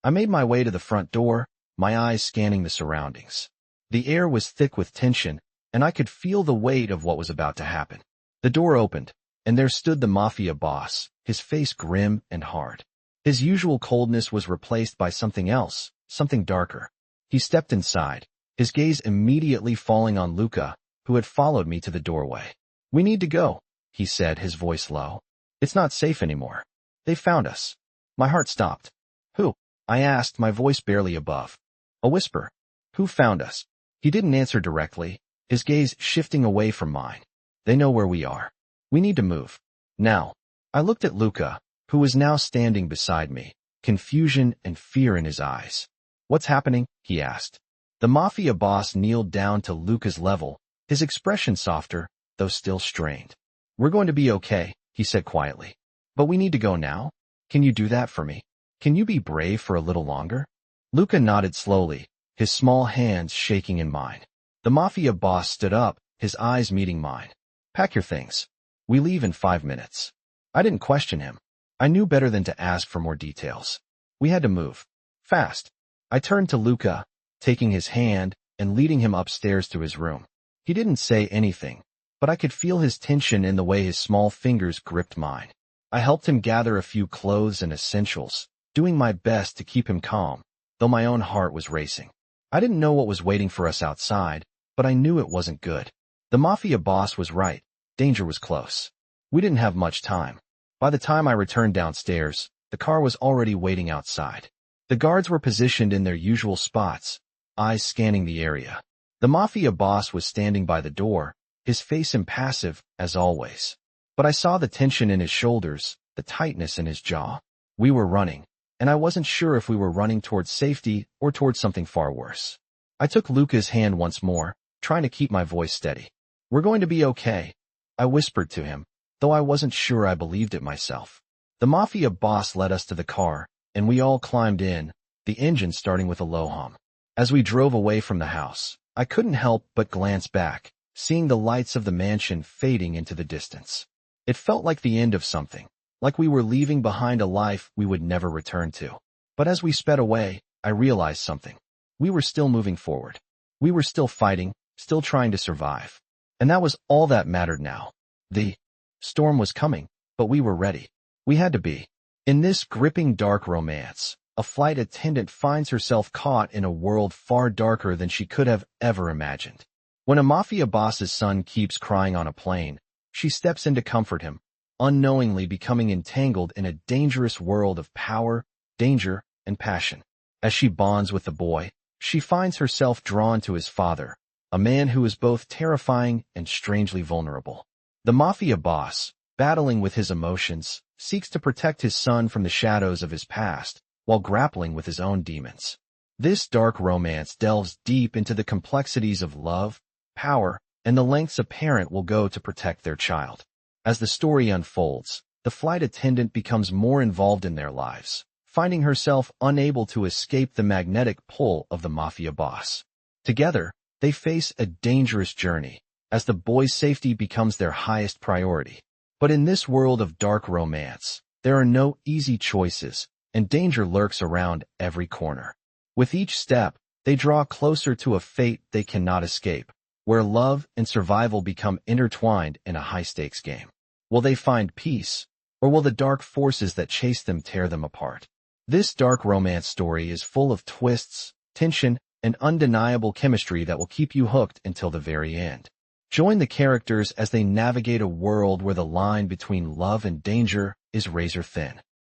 I made my way to the front door, my eyes scanning the surroundings. The air was thick with tension, and I could feel the weight of what was about to happen. The door opened, and there stood the Mafia boss, his face grim and hard. His usual coldness was replaced by something else, something darker. He stepped inside, his gaze immediately falling on Luca, who had followed me to the doorway. "We need to go," he said, his voice low. "It's not safe anymore. They found us." My heart stopped. "Who?" I asked, my voice barely above. A whisper. "Who found us?" He didn't answer directly, his gaze shifting away from mine. "They know where we are. We need to move. Now." I looked at Luca, who was now standing beside me, confusion and fear in his eyes. "What's happening?" he asked. The Mafia boss kneeled down to Luca's level, his expression softer, though still strained. "We're going to be okay," he said quietly. "But we need to go now. Can you do that for me? Can you be brave for a little longer?" Luca nodded slowly, his small hands shaking in mine. The Mafia boss stood up, his eyes meeting mine. "Pack your things. We leave in 5 minutes." I didn't question him. I knew better than to ask for more details. We had to move. Fast. I turned to Luca, taking his hand and leading him upstairs to his room. He didn't say anything, but I could feel his tension in the way his small fingers gripped mine. I helped him gather a few clothes and essentials, doing my best to keep him calm, though my own heart was racing. I didn't know what was waiting for us outside, but I knew it wasn't good. The Mafia boss was right. Danger was close. We didn't have much time. By the time I returned downstairs, the car was already waiting outside. The guards were positioned in their usual spots, eyes scanning the area. The Mafia boss was standing by the door, his face impassive, as always. But I saw the tension in his shoulders, the tightness in his jaw. We were running, and I wasn't sure if we were running towards safety or towards something far worse. I took Luca's hand once more, trying to keep my voice steady. "We're going to be okay," I whispered to him, though I wasn't sure I believed it myself. The Mafia boss led us to the car, and we all climbed in, the engine starting with a low hum. As we drove away from the house, I couldn't help but glance back, seeing the lights of the mansion fading into the distance. It felt like the end of something, like we were leaving behind a life we would never return to. But as we sped away, I realized something. We were still moving forward. We were still fighting, still trying to survive. And that was all that mattered now. The storm was coming, but we were ready. We had to be. In this gripping dark romance, a flight attendant finds herself caught in a world far darker than she could have ever imagined. When a Mafia boss's son keeps crying on a plane, she steps in to comfort him, unknowingly becoming entangled in a dangerous world of power, danger, and passion. As she bonds with the boy, she finds herself drawn to his father, a man who is both terrifying and strangely vulnerable. The Mafia boss, battling with his emotions, seeks to protect his son from the shadows of his past, while grappling with his own demons. This dark romance delves deep into the complexities of love, power, and the lengths a parent will go to protect their child. As the story unfolds, the flight attendant becomes more involved in their lives, finding herself unable to escape the magnetic pull of the Mafia boss. Together, they face a dangerous journey, as the boy's safety becomes their highest priority. But in this world of dark romance, there are no easy choices, and danger lurks around every corner. With each step, they draw closer to a fate they cannot escape, where love and survival become intertwined in a high-stakes game. Will they find peace, or will the dark forces that chase them tear them apart? This dark romance story is full of twists, tension, and undeniable chemistry that will keep you hooked until the very end. Join the characters as they navigate a world where the line between love and danger is razor thin.